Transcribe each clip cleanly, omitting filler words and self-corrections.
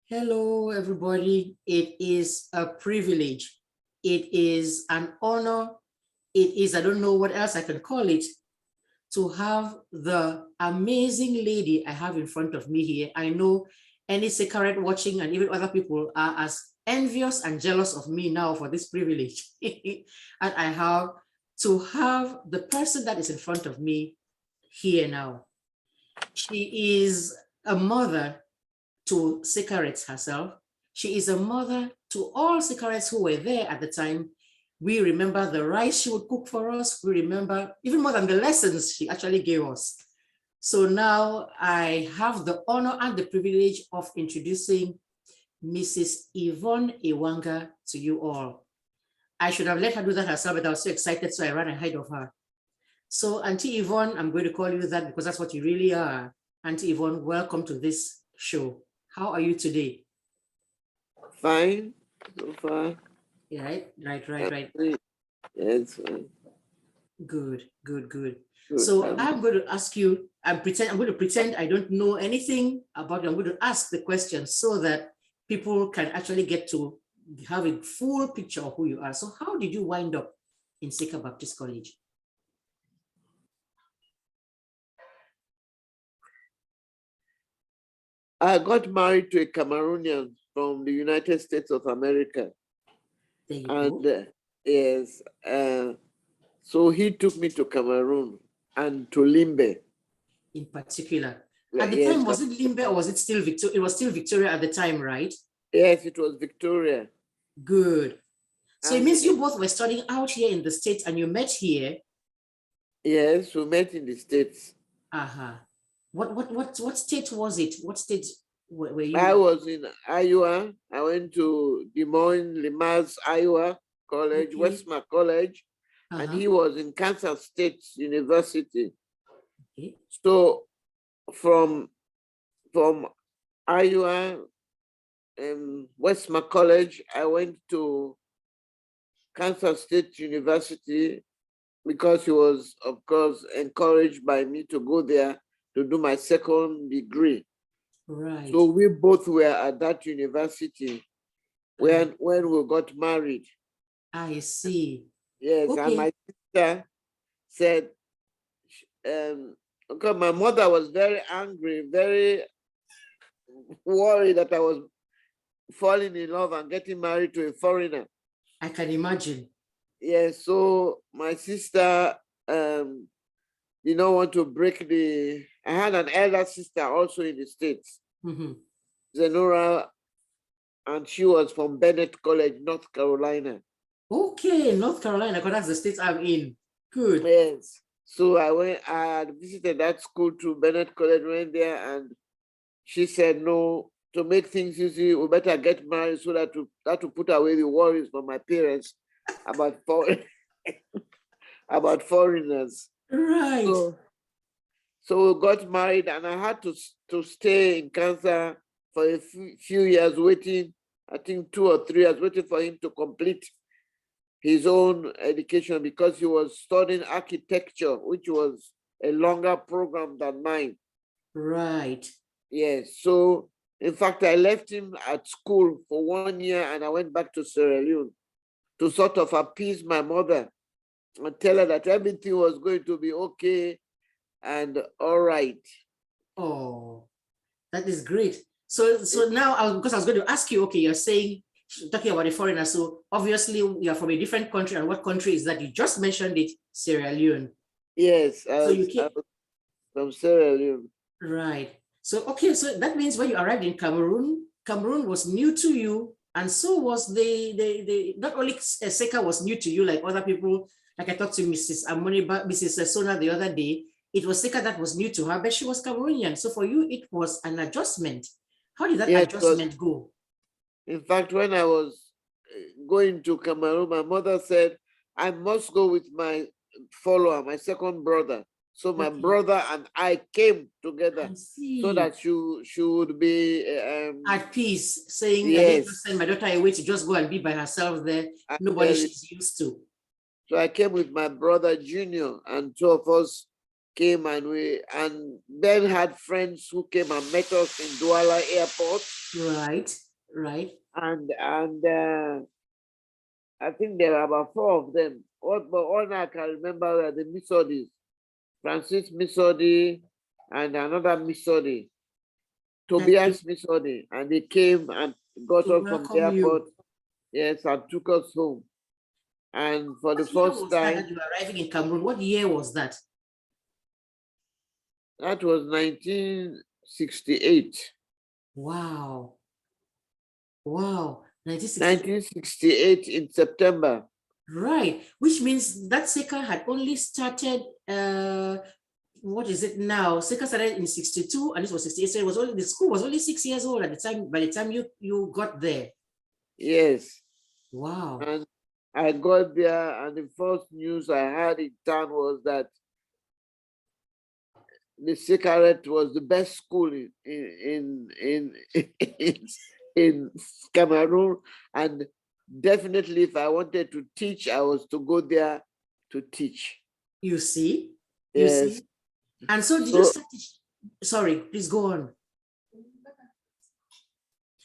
Hello, everybody. It is a privilege. It is an honor. It is, I don't know what else I can call it, to have the amazing lady I have in front of me here. I know any Sacred watching and even other people are as envious and jealous of me now for this privilege. And I have to have the person that is in front of me here now. She is a mother to Sacreds herself. She is a mother to all Sacreds who were there at the time. We remember the rice she would cook for us. We remember even more than the lessons she actually gave us. So now I have the honor and the privilege of introducing Mrs. Yvonne Ewanga to you all. I should have let her do that herself, but I was so excited, so I ran ahead of her. So Auntie Yvonne, I'm going to call you that because that's what you really are. Auntie Yvonne, welcome to this show. How are you today? Fine, so far. Yeah, right. Yes, fine. Good. Good. So I'm going to ask you, I'm going to pretend I don't know anything about you. I'm going to ask the question so that people can actually get to have a full picture of who you are. So how did you wind up in Sacred Baptist College? I got married to a Cameroonian from the United States of America. There you And go. yes, so he took me to Cameroon and to Limbe. In particular. At the Yes, time, was it Limbe or was it still Victoria? It was still Victoria at the time, right? yes, it was Victoria. Good. So it And means you both were studying out here in the States and you met here. yes, we met in the States. Uh-huh. What state was it? What state were you? I was in Iowa. I went to Des Moines, Limoges, Iowa College, Okay. Westmark College, and he was in Kansas State University. Okay. So from Iowa and Westmark College, I went to Kansas State University because he was, of course, encouraged by me to go there to do my second degree. Right. So we both were at that university when we got married. I see. Yes, okay. And my sister said, okay, my mother was very angry, very worried that I was falling in love and getting married to a foreigner. I can imagine. Yes, so my sister did not want to break the. I had an elder sister also in the States, Zenora, and she was from Bennett College, North Carolina. Okay, North Carolina, because that's the state I'm in. Good. Yes. So I visited that school to Bennett College, went there, and she said, no, to make things easy, we better get married so that to put away the worries from my parents about about foreigners. Right. So we got married, and I had to stay in Kansas for a few years waiting, I think 2 or 3 years, waiting for him to complete his own education because he was studying architecture, which was a longer program than mine. Right. Yes. So, in fact, I left him at school for 1 year and I went back to Sierra Leone to sort of appease my mother and tell her that everything was going to be okay and all right. Oh, that is great. So now, because I was going to ask you, okay, you're saying, talking about a foreigner, so obviously you're from a different country, and what country is that? You just mentioned it, Sierra Leone. Yes, I was from Sierra Leone. Right. So, okay, so that means when you arrived in Cameroon, Cameroon was new to you, and so was the not only Seka was new to you, like other people, like I talked to Mrs. Amoniba, Mrs. Sona the other day, it was Seka that was new to her, but she was Cameroonian. So for you, it was an adjustment. How did that adjustment go? In fact, when I was going to Cameroon, my mother said, I must go with my follower, my second brother. So my brother and I came together so that she would be at peace, saying, yes, I didn't just send my daughter away to just go and be by herself there. Nobody she's used to. So I came with my brother Junior, and 2 of us came, and Ben had friends who came and met us in Douala Airport. Right. And I think there are about 4 of them. All I can remember were the Misodis, Francis Misodi and another Misodi, Tobias Misodi, and they came and got us from the airport. Yes, and took us home. And for the first time, that you were arriving in Cameroon, what year was that? That was 1968. Wow. 1968 in September. Right, which means that SECA had only started, what is it now? SECA started in 62 and this was 68, so it was only, the school was only 6 years old at the time, by the time you got there. Yes. Wow. And I got there, and the first news I had in town was that the Sekaret was the best school in Cameroon, and definitely if I wanted to teach, I was to go there to teach. You see? Yes. You see? And so did you start teaching? Sorry, please go on.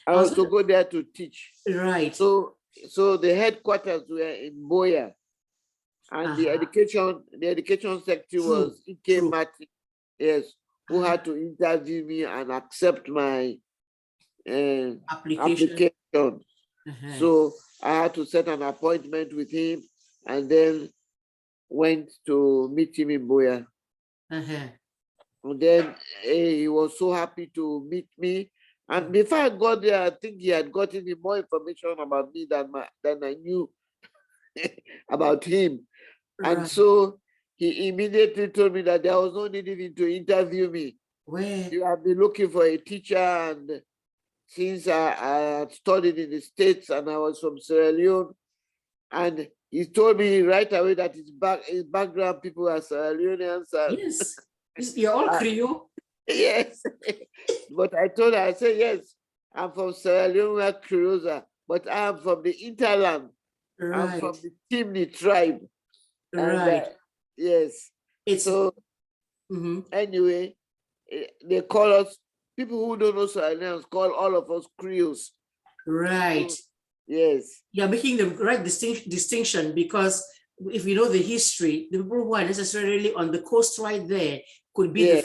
I was to go there to teach. Right. So the headquarters were in Boya, and the education secretary was EK Martin, yes, who had to interview me and accept my application. So I had to set an appointment with him, and then went to meet him in Boya. And then he was so happy to meet me. And before I got there, I think he had gotten me more information about me than I knew about him. Right. And so he immediately told me that there was no need even to interview me. Where? You have been looking for a teacher, and since I had studied in the States and I was from Sierra Leone, and he told me right away that his background people are Sierra Leoneans. Yes, you're all Creole. Yes, but I told her, I said, yes, I'm from Sierra Leone, where Creoles are, but I'm from the interland. Right. I'm from the Timni tribe. Right. And, yes. So anyway, they call us, people who don't know Sierra Leoneans call all of us Creoles. Right. So, yes. You're making the right distinction, because if you know the history, the people who are necessarily on the coast right there could be the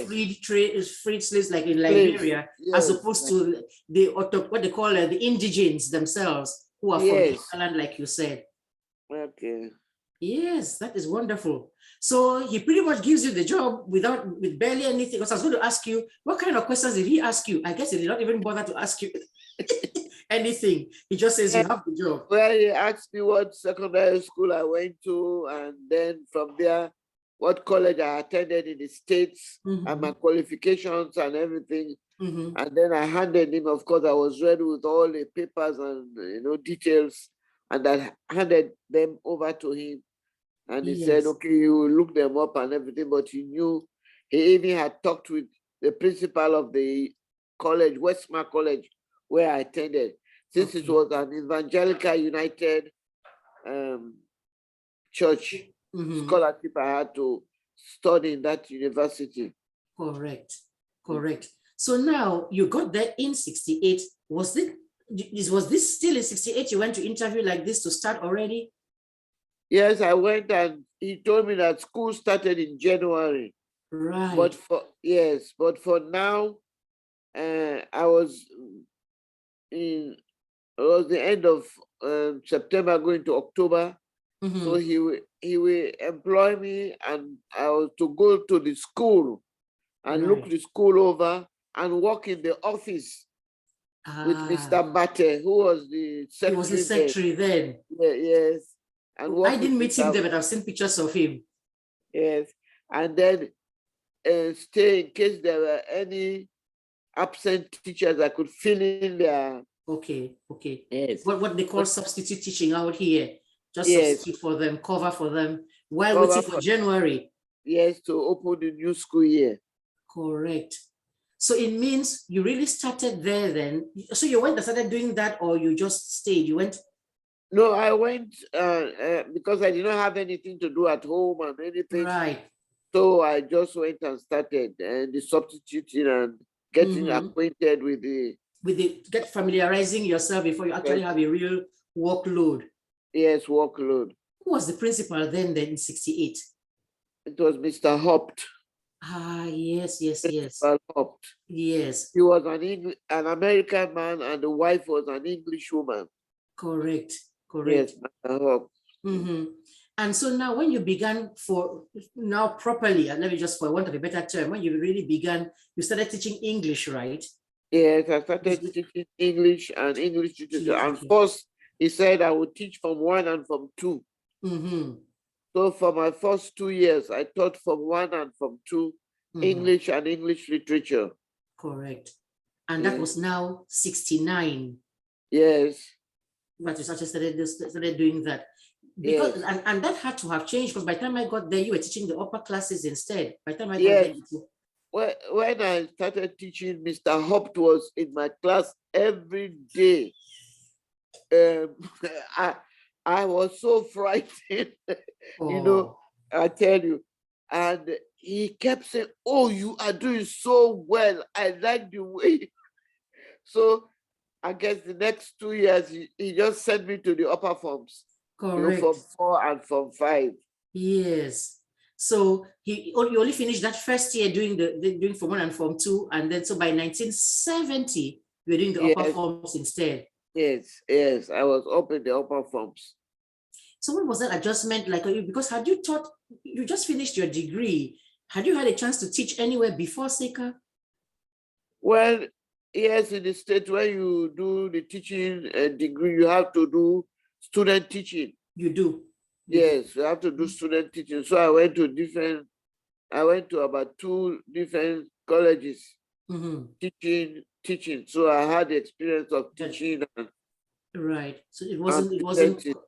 freed slaves like in Liberia, as opposed to the what they call the indigents themselves, who are from the island, like you said. Okay. Yes, that is wonderful. So he pretty much gives you the job with barely anything. Because I was going to ask you, what kind of questions did he ask you? I guess he did not even bother to ask you anything. He just says you have the job. Well, he asked me what secondary school I went to, and then from there, what college I attended in the States, and my qualifications and everything. And then I handed him, of course, I was ready with all the papers and details, and I handed them over to him. And he said, okay, you look them up and everything, but he knew, he even had talked with the principal of the college, Westmar College, where I attended. Since it was an Evangelical United church scholarship, I had to study in that university. Correct. So now you got there in 68. Was this still in 68? You went to interview like this to start already? Yes, I went, and he told me that school started in January. Right. But for now, it was the end of September going to October. So he will employ me, and I was to go to the school and look the school over and work in the office with Mr. Bate, who was the secretary. He was the secretary then. Yes. And I didn't meet him there, but I've seen pictures of him. Yes. And then stay in case there were any absent teachers, I could fill in there. Okay. Yes. What they call substitute teaching out here. Just substitute for them, cover for them, while waiting for January. Yes, to open the new school year. Correct. So it means you really started there then. So you went and started doing that, or you just stayed? You went? No, I went because I did not have anything to do at home and anything. Right. So I just went and started and the substituting and getting acquainted with the get familiarizing yourself before you actually have a real workload. Yes, workload. Who was the principal then in 68? It was Mr. Hopt. Ah, yes. Mr. Hopt. Yes. He was an American man and the wife was an English woman. Correct. Yes, Mr. Hopt. And so now when you began properly, and let me just, for want of a better term, when you really began, you started teaching English, right? Yes, I started teaching English and English literature. And first, he said I would teach from 1 and from 2. So for my first 2 years, I taught from 1 and from 2, English and English literature. Correct. And that was now 69. Yes. But you started doing that. Because and that had to have changed, because by the time I got there, you were teaching the upper classes instead. By the time I got there, when I started teaching, Mr. Hopt was in my class every day. I was so frightened, you know, I tell you. And he kept saying, "Oh, you are doing so well. I like the way." So I guess the next 2 years, he just sent me to the upper forms. Correct. From 4 and from 5. Yes. So you only finished that first year doing Form 1 and Form 2, and then so by 1970 you were doing the upper forms instead. Yes, I was up in the upper forms. So what was that adjustment like? Because had you taught, you just finished your degree, had you had a chance to teach anywhere before SAKER? Well, yes, in the state where you do the teaching degree, you have to do student teaching. You do? Yes, you have to do student teaching. So I went to about 2 different colleges teaching. So I had the experience of teaching. Right. So it wasn't new to you.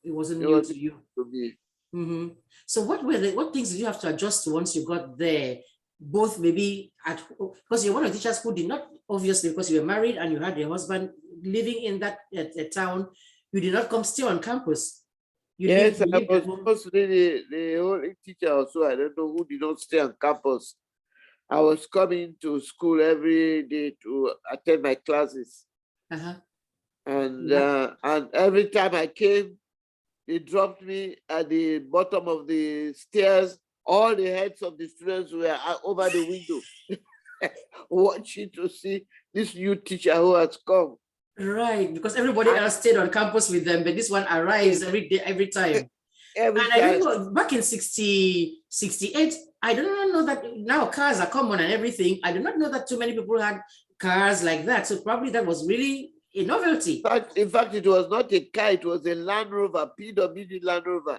It wasn't new to you. So what things did you have to adjust to once you got there? Both maybe because you're one of the teachers who did not, obviously, because you were married and you had your husband living in that town, you did not come stay on campus. Yes, I was mostly the only teacher also. I don't know who did not stay on campus. I was coming to school every day to attend my classes. And every time I came, they dropped me at the bottom of the stairs. All the heads of the students were over the window, watching to see this new teacher who has come. Right, because everybody else stayed on campus with them, but this one arrives every day, every time. I don't know, back in 68, I do not know that now cars are common and everything. I do not know that too many people had cars like that. So probably that was really a novelty. In fact, it was not a car, it was a Land Rover, PWD Land Rover.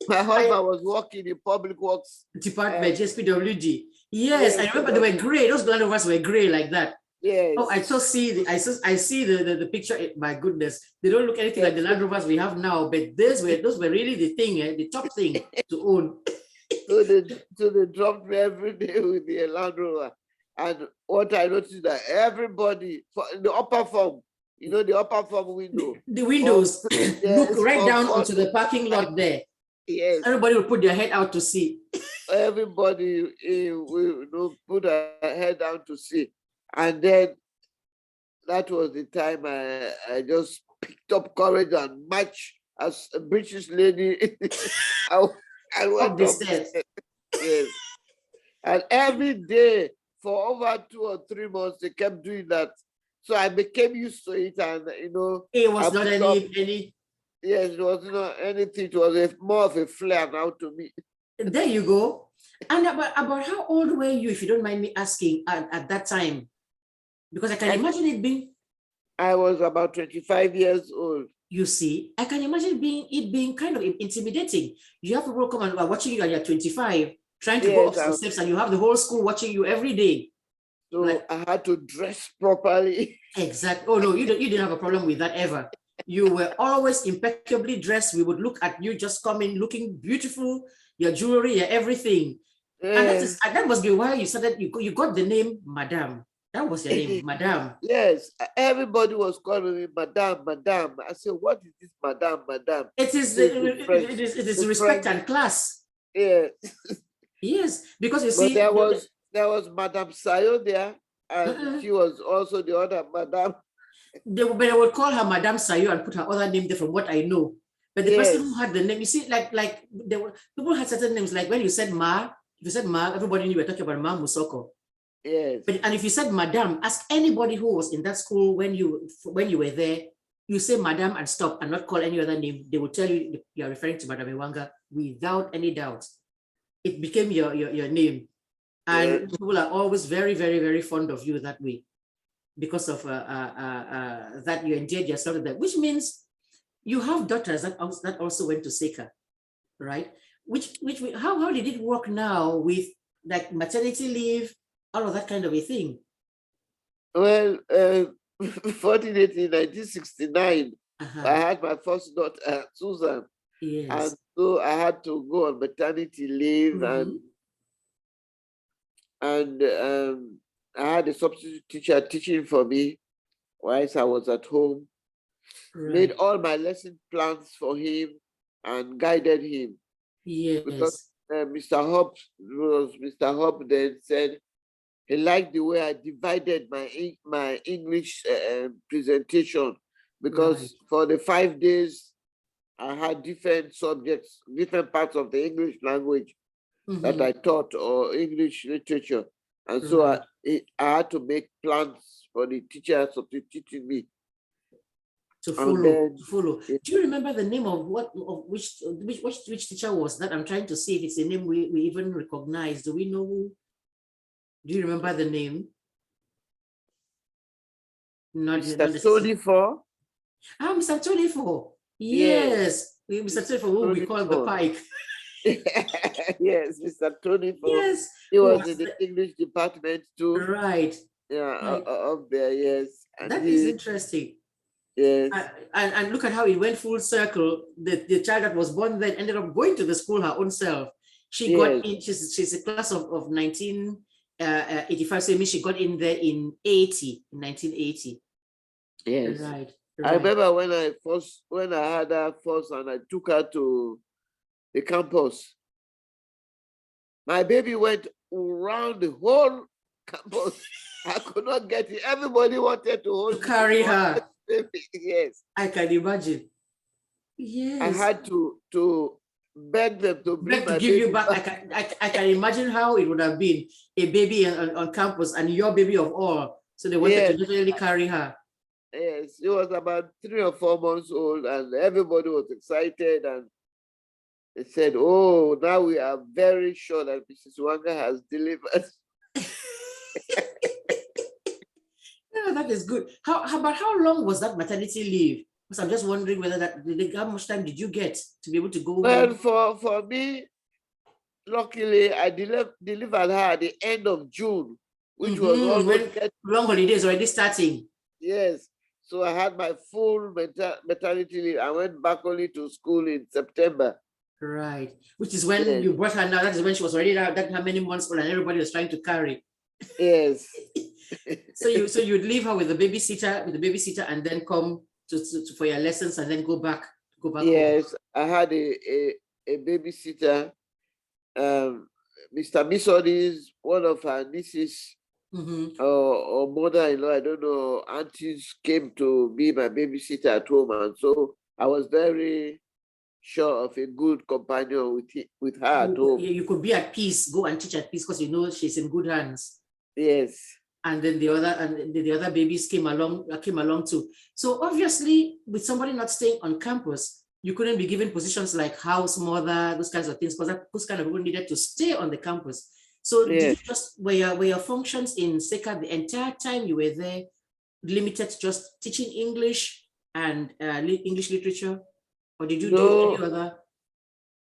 My husband was working in public works department, yes, PWD. Yes, I remember they were gray. Those Land Rovers were gray like that. Yes. Oh, I see the picture. My goodness, they don't look anything like the Land Rovers we have now, but those were really the thing, the top thing to own. So they dropped me every day with the Land Rover. And what I noticed is that everybody in the upper form, you know, the upper form window. The windows look right down onto the parking lot there. Yes. Everybody will put their head out to see. Everybody will put their head down to see. And then that was the time I just picked up courage and marched as a British lady. I went up the stairs. Yes. And every day for over 2 or 3 months, they kept doing that. So I became used to it, and it was not any. Yes, it was not anything. It was more of a flair now to me. There you go. And about how old were you, if you don't mind me asking, at that time? Because I can imagine it being. I was about 25 years old. You see, I can imagine it being kind of intimidating. You have people come and are watching you and you're 25, trying to go up some steps, and you have the whole school watching you every day. So I had to dress properly. Exactly. Oh no, you didn't have a problem with that ever. You were always impeccably dressed. We would look at you just coming, looking beautiful, your jewelry, your everything. And that must be why you started. You got the name Madame. That was your name, Madam. Yes, everybody was calling me Madam, Madam. I said, what is this, Madam, Madam? It is Say the French. it is The respect French. and class. Yeah. Yes, because you But see, there was Madame Sayo there, and she was also the other Madame. they would call her Madame Sayo and put her other name there from what I know. But the person who had the name, you see, like there were people had certain names. Like when you said Ma, if you said Ma, everybody knew you were talking about Ma Musoko. Yes. But and if you said Madame, ask anybody who was in that school when you were there. You say Madame and stop and not call any other name. They will tell you you are referring to Madame Ewanga without any doubt. It became your name, and people are always very, very, very fond of you that way because of that you enjoyed yourself there. Which means you have daughters that also went to Seka, right? How did it work now with like maternity leave, all of that kind of a thing? Well, fortunately, in 1969, I had my first daughter, Susan. Yes. And so I had to go on maternity leave, and I had a substitute teacher teaching for me whilst I was at home. Right. Made all my lesson plans for him and guided him. Yes. Because Mr. Hope then said he liked the way I divided my English presentation, because for the 5 days I had different subjects, different parts of the English language that I taught, or English literature. And so I had to make plans for the teachers teaching me. To follow. Do you remember the name of which teacher was that? I'm trying to see if it's a name we even recognize. Do we know who? Do you remember the name? Not Mr. Tony For. Ah, Mr. Tony For. Yes. Mr. Tony For, who we call the Pike. Yes, Mr. Tony For. Yes. He was in the English department too. Right. Yeah, up there, yes. And that is interesting. Yes. And look at how it went full circle. The child that was born then ended up going to the school her own self. She got in, she's a class of 1985, so it means she got in there in 1980. Yes. Right. I remember when I had her first and I took her to the campus. My baby went around the whole campus. I could not get it. Everybody wanted to carry her. Yes. I can imagine. Yes. I had to beg them to bring my give baby you back. I can imagine how it would have been, a baby on campus and your baby of all. So they wanted to literally carry her. Yes, she was about 3 or 4 months old, and everybody was excited, and they said, "Oh, now we are very sure that Mrs. Wanga has delivered." Yeah, that is good. But how long was that maternity leave? Because I'm just wondering whether how much time did you get to be able to go? Well, for me, luckily, I delivered her at the end of June, which was almost long holidays already starting. Yes. So I had my full maternity leave. I went back only to school in September. Right. Which is when you brought her now. That is when she was already out, that how many months old and everybody was trying to carry. Yes. So you'd leave her with the babysitter and then come for your lessons and then go back yes home. I had a babysitter. Mr. Misodi's one of her nieces or mother-in-law, I don't know, aunties came to be my babysitter at home, and so I was very sure of a good companion with her at home. You could be at peace, go and teach at peace, because you know she's in good hands. Yes. And then the other babies came along too. So obviously, with somebody not staying on campus, you couldn't be given positions like house mother, those kinds of things, because those kind of people needed to stay on the campus. So did you were your functions in Seka the entire time you were there limited to just teaching English and English literature, or did you do any other?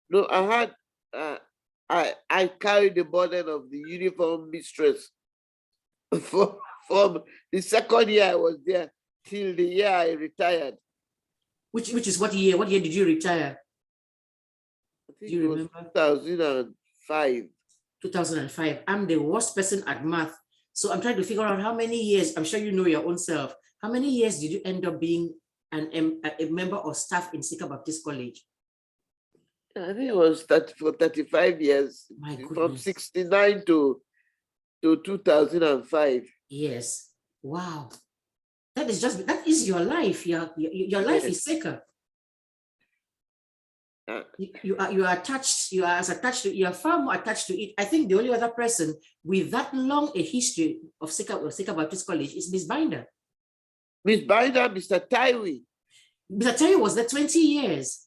No, I had I carried the burden of the uniform mistress from the second year I was there till the year I retired. Which is what year? What year did you retire? I think do you remember? 2005. 2005. I'm the worst person at math. So I'm trying to figure out how many years, I'm sure you know your own self, how many years did you end up being a member or staff in Sika Baptist College? I think it was for 35 years, My from goodness. 69 to 2005. Yes. Wow. That is your life. Your life is Sika. You are attached, you are as attached to, you are far more attached to it. I think the only other person with that long a history of Sika Baptist College is Miss Binder. Miss Binder, Mr. Taiwi. Mr. Taiwi was there 20 years.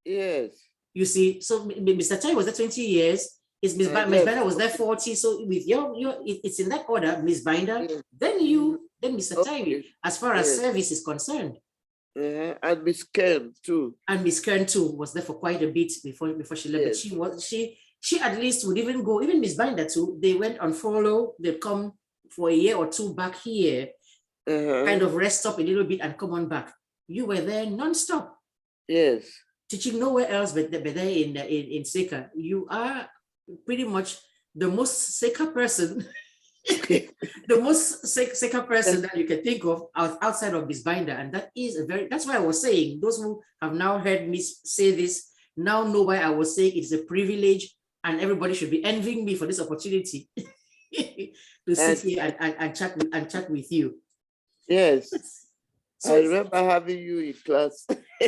Yes. You see, so Mr. Taiwi was there 20 years. Miss Binder was there 40. So with it's in that order, Miss Binder, yes. Then Mr. Taiwi, as far as service is concerned. And Miss Kern too. And Miss Kern too was there for quite a bit before she left. Yes. But she at least would even go, even Miss Binder too, they went on follow, they'd come for a year or two back here, kind of rest up a little bit and come on back. You were there non-stop. Yes. Teaching nowhere else but there in Sika. You are pretty much the most Sika person, the most Sika person that you can think of outside of Miss Binder. And that's why I was saying, those who have now heard me say this now know why I was saying it's a privilege and everybody should be envying me for this opportunity to sit here and chat with you. Yes. So, I remember having you in class.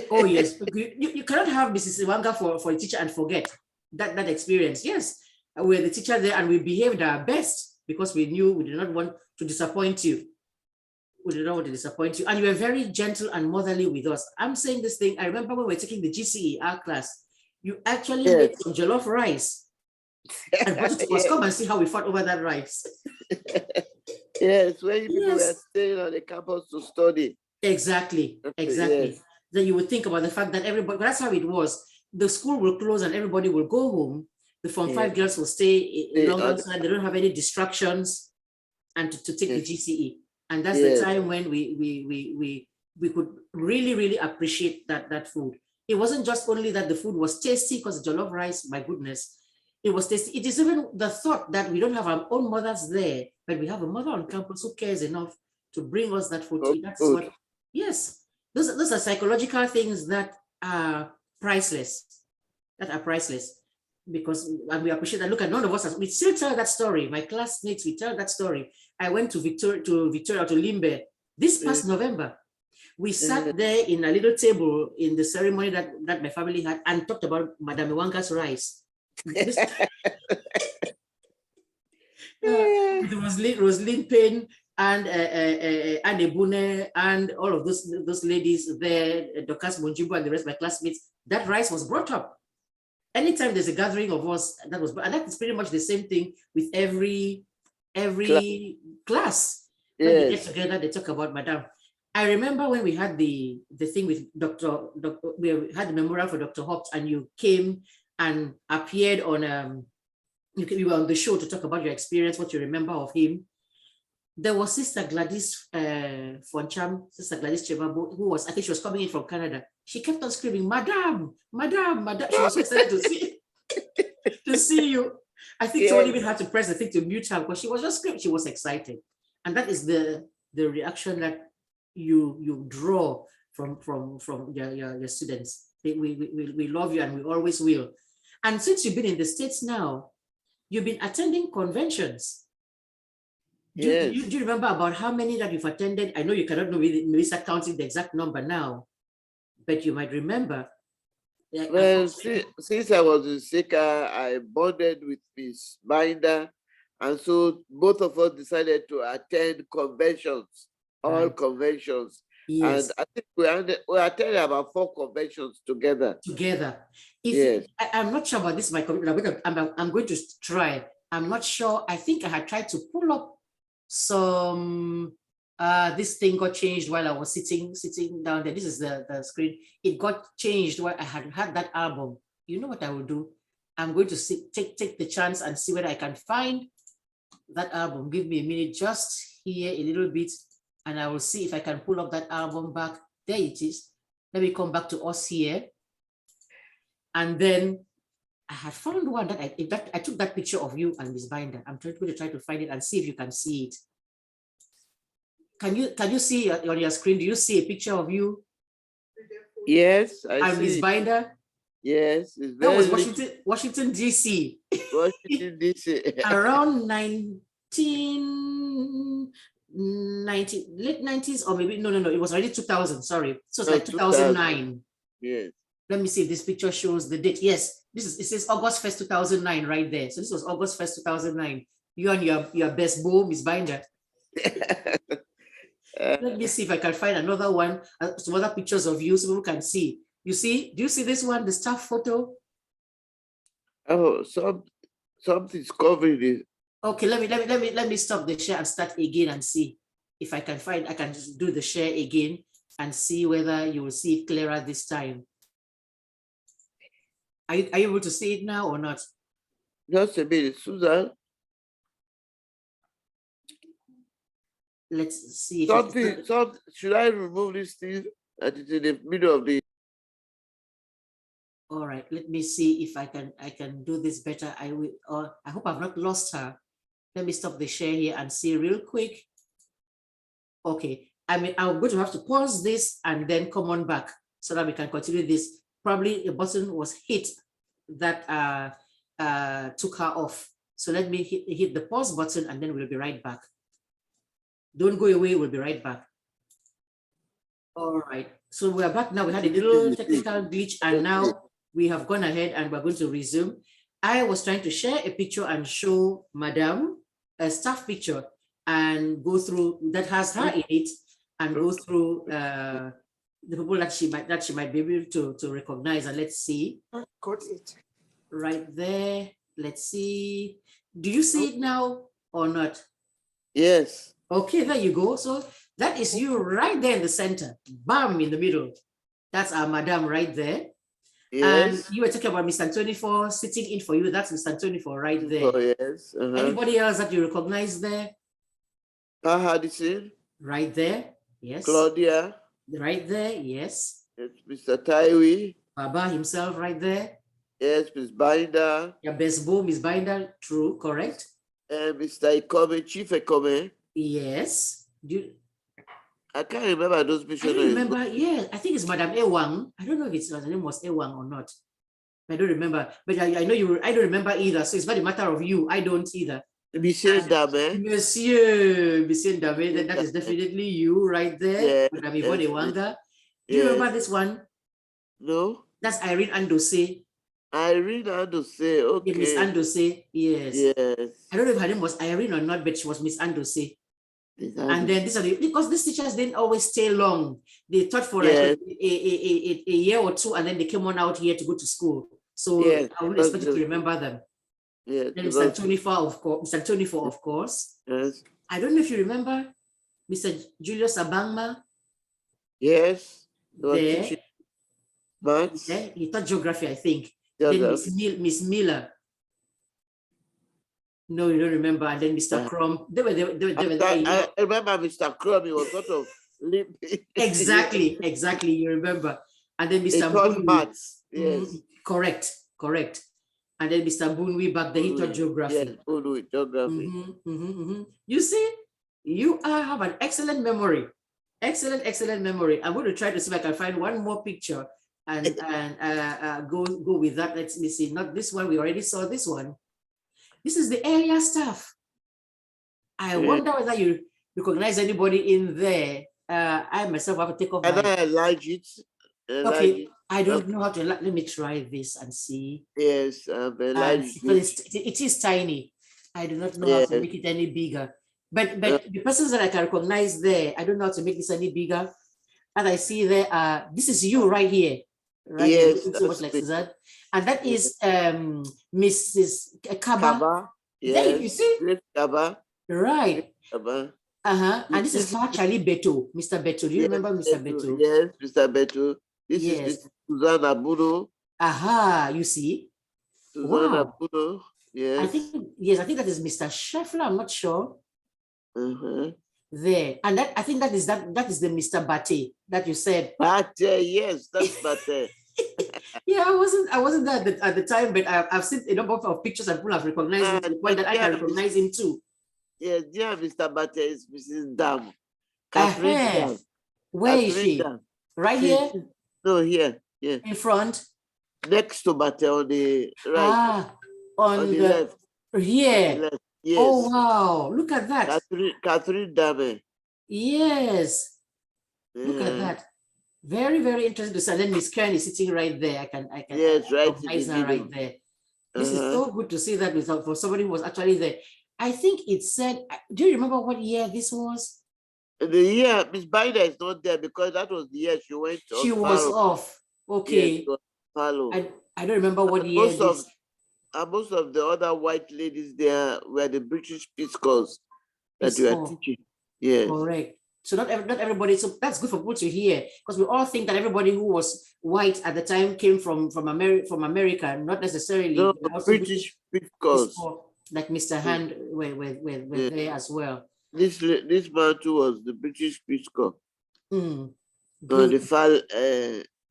Oh yes, you cannot have Mrs. Ewanga for a teacher and forget that experience. Yes, we're the teacher there and we behaved our best because we knew we did not want to disappoint you. We did not want to disappoint you, and you were very gentle and motherly with us. I'm saying this thing. I remember when we were taking the GCE art class, you actually made some jollof rice and brought it to us. Come and see how we fought over that rice. Yes, when people were staying on the campus to study. Exactly. Yes. Then you would think about the fact that everybody, that's how it was. The school will close and everybody will go home. The Form 5 girls will stay longer so they don't have any distractions and to take the GCE. And that's the time when we could really appreciate that food. It wasn't just only that the food was tasty because the jollof rice, my goodness, it was tasty. It is even the thought that we don't have our own mothers there, but we have a mother on campus who cares enough to bring us that food. That's what, yes, those are psychological things that are priceless. Because and we appreciate that. Look at none of us, we still tell that story. My classmates, we tell that story. I went to Victoria to Limbe this past November. We sat there in a little table in the ceremony that my family had and talked about Madame Ewanga's rice. Rosalind Payne and Ebune and all of those ladies there, Dorcas MONJIMBO and the rest of my classmates. That rice was brought up. Anytime there's a gathering of us, and that is pretty much the same thing with every class. When they get together, they talk about Madame. I remember when we had the thing with we had the memorial for Dr. Hobbs, and you came and appeared on you were on the show to talk about your experience, what you remember of him. There was Sister Gladys Foncham, Sister Gladys Chebabo, who was, I think she was coming in from Canada. She kept on screaming, Madame, Madame, Madame. She was so excited to see you. I think someone even had to press the thing to mute her because she was just screaming. She was excited. And that is the reaction that you draw from your students. We love you and we always will. And since you've been in the States now, you've been attending conventions. Do you remember about how many that you've attended? I know you cannot maybe start counting the exact number now, but you might remember. Well, since I was in Sika, I bonded with Miss Binder, and so both of us decided to attend conventions, all conventions. Yes. And I think we attended about 4 conventions together. I'm not sure about this, my computer. I'm going to try. I'm not sure. I think I had tried to pull up some this thing got changed while I was sitting down there. This is the screen. It got changed while I had that album. You know what I will do? I'm going to take the chance and see whether I can find that album. Give me a minute, just here a little bit, and I will see if I can pull up that album back. There it is. Let me come back to us here. And then I had found one that I took that picture of you and Miss Binder. I'm going to try to find it and see if you can see it. Can you see on your screen? Do you see a picture of you? Yes, I and see. Miss Binder? Yes, it's That was very Washington, D.C. Washington, D.C. Around 1990, late 90s, or maybe, no, it was already 2000, sorry. So it's like 2009. Yes. Let me see if this picture shows the date. Yes, it says August 1st, 2009 right there. So this was August 1st, 2009. You and your best beau, Miss Binder. Let me see if I can find another one, some other pictures of you so people can see. You see, do you see this one, the staff photo? Oh, something's covering it. Okay, let me stop the share and start again and see if I can find. I can just do the share again and see whether you will see it clearer this time. Are you able to see it now or not? Just a minute, Susan. Let's see. Should I remove this thing that is in the middle of the? All right, let me see if I can do this better. I will. I hope I've not lost her. Let me stop the share here and see real quick. Okay, I'm going to have to pause this and then come on back so that we can continue this. Probably a button was hit that took her off. So let me hit the pause button and then we'll be right back. Don't go away, we'll be right back. All right, so we're back now. We had a little technical glitch and now we have gone ahead and we're going to resume. I was trying to share a picture and show Madame a staff picture and go through that has her in it and go through the people that she might be able to recognize. And let's see. Got it. Right there. Let's see. Do you see it now or not? Yes. Okay, there you go. So that is you right there in the center. Bam, in the middle. That's our Madame right there. Yes. And you were talking about Mr. 24 sitting in for you. That's Mr. 24 right there. Oh, yes. Anybody else that you recognize there? Hadison. Right there. Yes. Claudia. Right there. Yes. It's Mr. Taiwi. Baba himself right there. Yes, Miss Binder. Your best beau, Miss Binder. True. Correct. And Mr. Ikome, Chief Ikome. Yes. I can't remember those I missionaries. don't remember. Yeah, I think it's Madame Ewang. I don't know if her name was Ewang or not. I don't remember. But I know you. I don't remember either. So it's not a matter of you. I don't either. Monsieur Dame. Monsieur Dame. That is definitely you right there. Yes, Madame YVONNE Ewanga. Do you yes. remember this one? No. That's Irene Andose. Irene Andose. Okay. Yeah, Miss Andose. Yes. Yes. I don't know if her name was Irene or not, but she was Miss Andose. And then because these teachers didn't always stay long. They taught for like a year or two, and then they came on out here to go to school. So I would expect you to remember them. Yeah. Then Mr. 24, of course. Mr. 24, of course. Yes. I don't know if you remember Mr. Julius Abangma. Yes. There. Maths. There. He taught geography, I think. Geography. Then Miss Miller. No, you don't remember. And then Mr. Crum. I remember Mr. Crum. He was sort of limping. Exactly. You remember. And then Mr. Boone. Maths. Yes. Correct. And then Mr. Boone back then, he taught geography. Yes, Boone, geography. You see, you have an excellent memory. Excellent memory. I'm going to try to see if I can find one more picture and go with that. Let me see. Not this one. We already saw this one. This is the area staff. I wonder whether you recognize anybody in there. I myself have to take off. Can I enlarge it? Okay, I don't know how to. Let me try this and see. Yes, it is tiny. I do not know how to make it any bigger. But the persons that I can recognize there, I don't know how to make this any bigger. As I see there, this is you right here. Right? Yes, so much like Suzanne. And that is Mrs. Kaba. Yes. There you see? Great Kaba. Right. Kaba. And this is Charlie Beto, Mr. Beto. Do you remember Mr. Beto? Yes, Mr. Beto. This is Suzanne Abuno. You see? Suzanne Abuno. Yes. I think that is Mr. Scheffler. I'm not sure. There. And I think that is the Mr. Bate that you said. Bate, yes, that's Bate. Yeah, I wasn't there at the time, but I've seen a number of pictures and people have recognized him to the point that I can recognize him too. Yes, dear Mr. Bate is Mrs. Dam. Catherine Uh-huh. Dam. Where is Catherine she? Dam. Right here? No, here. In front? Next to Bate on the right. Ah, on the left. here. On the left. Yes. Oh wow, look at that. Catherine Dame. Yes. Look at that. Very, very interesting. So then Miss Kern is sitting right there. I can yes, right recognize her right there. This is so good to see that for somebody who was actually there. I think it said, do you remember what year this was? The year Miss Bida is not there because that was the year she went. She was off. Okay. Yes, I don't remember what year this. Most of the other white ladies there were the British Peace Corps that you are teaching. Yes. Correct. So not everybody. So that's good for people to hear, because we all think that everybody who was white at the time came from America, not necessarily. No, British Peace Corps. Like Mr. Hand were there as well. This man too was the British Peace Corps. The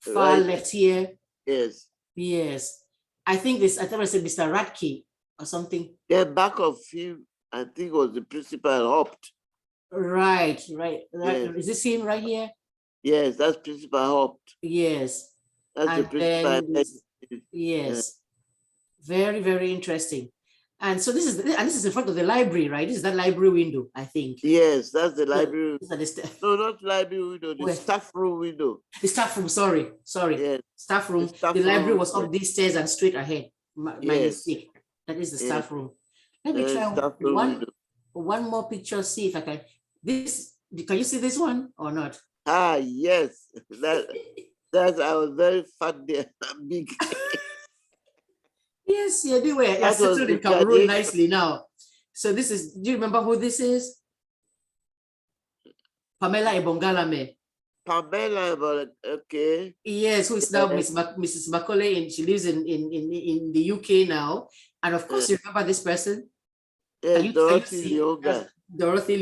far left here. Yes. Yes. I think I thought I said Mr. Radke or something. Yeah, back of him, I think was the principal Hopt. Right. Yes. Is this him right here? Yes, that's Principal Hopt. Yes. That's the principal. Yes. Very, very interesting. And so this is in front of the library, right? This is that library window, I think. Yes, that's the library. No, not library window, the staff room window. The staff room, sorry. Yes. Staff room. The library was up these stairs and straight ahead. My mistake. That is the staff room. Let me try one more picture, see if I can. Can you see this one or not? Ah, yes. That's I was very fat there, big. Yes, yeah, they were. You're settled in Cameroon nicely now. So this is, do you remember who this is? Pamela Ebongalame. Pamela, okay. Yes, who is now Mrs. Macaulay, and she lives in the UK now. And of course, you remember this person? Yes, Dorothy Lyonga. Dorothy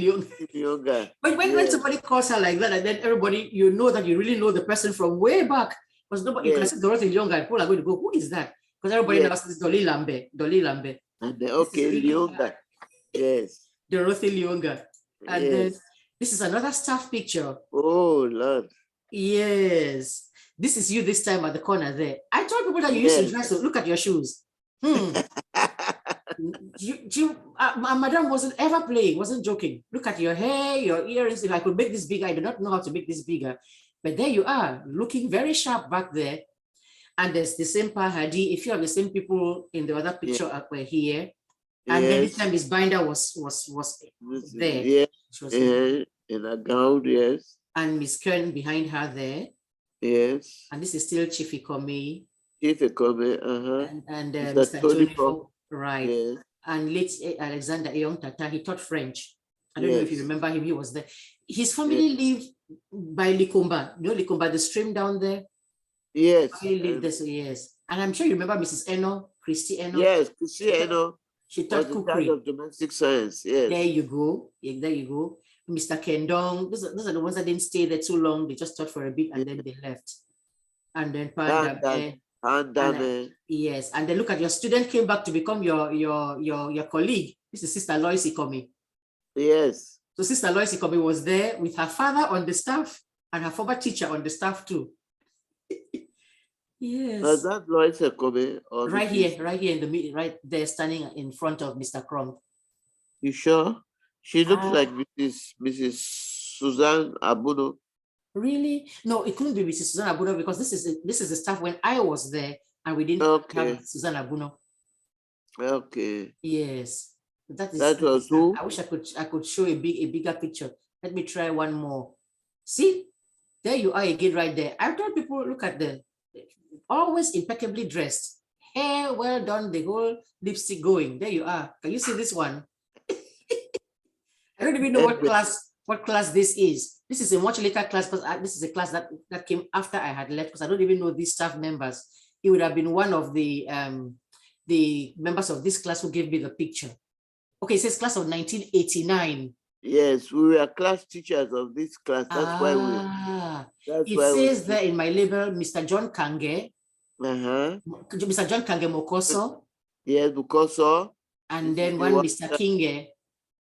Lyonga. But when somebody calls her like that, and then everybody, you know that you really know the person from way back. Because nobody, you can say Dorothy Lyonga, and people are going to go, who is that? Because everybody knows this Dolly Lambe. Okay, Lyonga. Yes. Dorothy Lyonga. And then this is another staff picture. Oh, Lord. Yes. This is you this time at the corner there. I told people that you used to dress, so look at your shoes. Madam wasn't ever playing, wasn't joking. Look at your hair, your earrings. If I could make this bigger, I do not know how to make this bigger. But there you are, looking very sharp back there. And there's the same Pahadi. If you have the same people in the other picture were here. And then this time his binder was there. Yeah. In a gown, yes. And Miss Kern behind her there. Yes. And this is still Chief Ikomi. Chief Ikomi, and Mr. Tony, right. Yes. And late Alexander Eyong Tata, he taught French. I don't know if you remember him, he was there. His family lived by Likomba. You know Likomba, the stream down there? Yes. He lived there, so yes. And I'm sure you remember Mrs. Eno, Christy Eno. Yes, Christy Eno. She taught cookery. Of domestic science, yes. There you go. Yeah, there you go. Mr. Kendong, those are the ones that didn't stay there too long. They just taught for a bit and then they left. And then yes, and then look at your student came back to become your colleague. This is Sister Lois Ikomi. Yes. So Sister Lois Ikomi was there with her father on the staff and her former teacher on the staff too. Yes. Is that Lois Ikomi? Right here in the middle, right there, standing in front of Mr. Crump. You sure? She looks like Mrs. Suzanne Abuno. Really? No, it couldn't be Mrs. Suzanne Abuno because this is the staff when I was there and we didn't have Suzanne Abuno. Okay. Yes. That was who? I wish I could show a bigger picture. Let me try one more. See? There you are again right there. I told people, look at always impeccably dressed. Hair well done, the whole lipstick going. There you are. Can you see this one? I don't even know what class this is. This is a much later class because this is a class that came after I had left because I don't even know these staff members. He would have been one of the members of this class who gave me the picture. Okay, it says class of 1989. Yes, we were class teachers of this class. That's why we. That's It why we. says there in my label, Mr. John Kange, Mr. John Kange Mokoso, Yes, because and this is then the one one Mr. Kinge.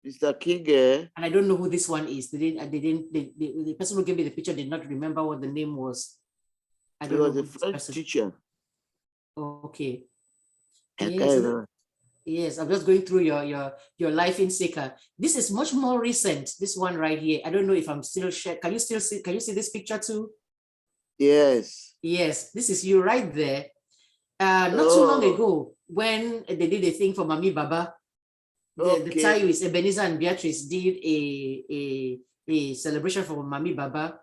Mr. King. And I don't know who this one is. The person who gave me the picture did not remember what the name was. I He don't know was who a this French person. teacher. Okay. I Yes, can't remember. yes. I'm just going through your life in Seka. This is much more recent. This one right here. I don't know if I'm still sharing. Can you still see? Can you see this picture too? Yes. Yes. This is you right there. Not too long ago, when they did a thing for Mami Baba, the Taiwis, Ebenezer and Beatrice did a celebration for Mami Baba.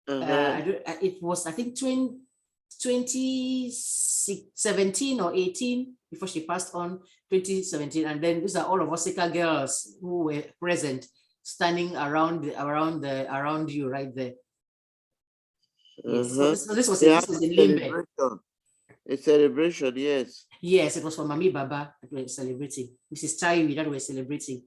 It was, I think, 2017 or 18 before she passed on, 2017. And then these are all of Osaka girls who were present, standing around you right there. Yes. So this was in Limbe. A celebration, yes. Yes, it was for Mami Baba that we're celebrating. Mrs. Taiwi that we're celebrating.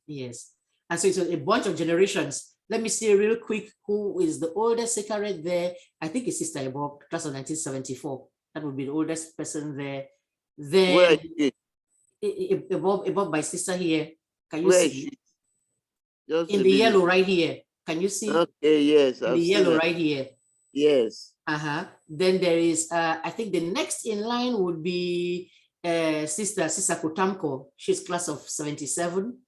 Yes. And so it's a bunch of generations. Let me see real quick who is the oldest Sekaret there. I think it's Sister Ebo, class of 1974. That would be the oldest person there. Then where is above my sister here. Can you where see? Just in the yellow right here. Can you see? Okay, yes. In the yellow right here. Yes. Then there is, I think the next in line would be Sister Kotamko. She's class of 77.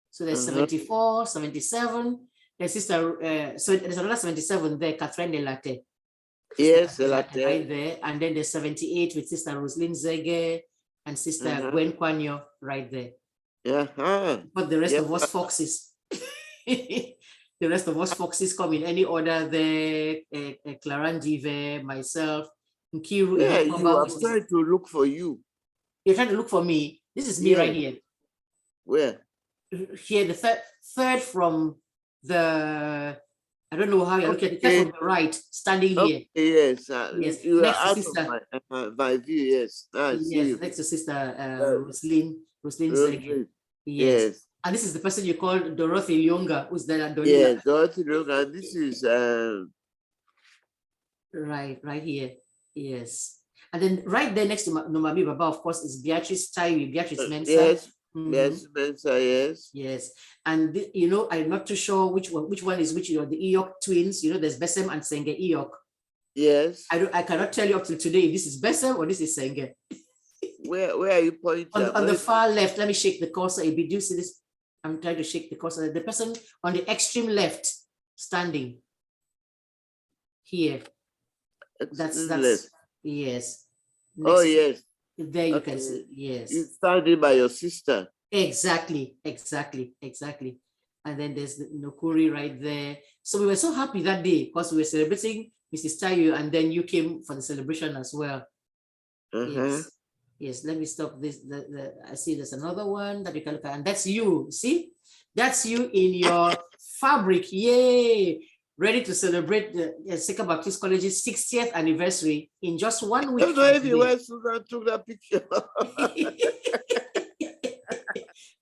So there's 74, 77. There's Sister, so there's another 77 there, Catherine de Latte. Yes, Latte right there. And then there's 78 with Sister Roslyn Zege and Sister Gwen Kwanyo right there. But the rest of us foxes. The rest of us foxes come in any order there. Clarandive, myself, Nkiru. Yeah, I'm trying to look for you. You're trying to look for me. This is me right here. Where? Here, the third from the, I don't know how you're looking at it, third from the right, standing here. Yes. Yes. You next are out to Sister. of my view, yes. Yes, next to Sister Roslyn Zege. Yes. And this is the person you call Dorothy Lyonga, who's there at Donila. Yes, Dorothy Lyonga. And this is right here. Yes. And then right there next to Nomami Baba, of course, is Beatrice Taiwi, Beatrice Mensa. Yes, yes, Mensa, yes. Yes. And I'm not too sure which one is which, the Iyok twins, there's Besem and Senge Iyok. Yes. I cannot tell you up till today if this is Besem or this is Senge. Where are you pointing? On the far left, let me shake the cursor. If you do see this, I'm trying to shake the cursor. The person on the extreme left, standing here. That's left. Yes. Next yes. There you can see. Yes. You're standing by your sister. Exactly. And then there's the Nokuri right there. So we were so happy that day because we were celebrating Mrs. Tayo, and then you came for the celebration as well. Yes. Yes, let me stop this. I see there's another one that you can look at, and that's you. See, that's you in your fabric. Yay! Ready to celebrate the Seka Baptist College's 60th anniversary in just 1 week. I don't know if you went Susan took that picture.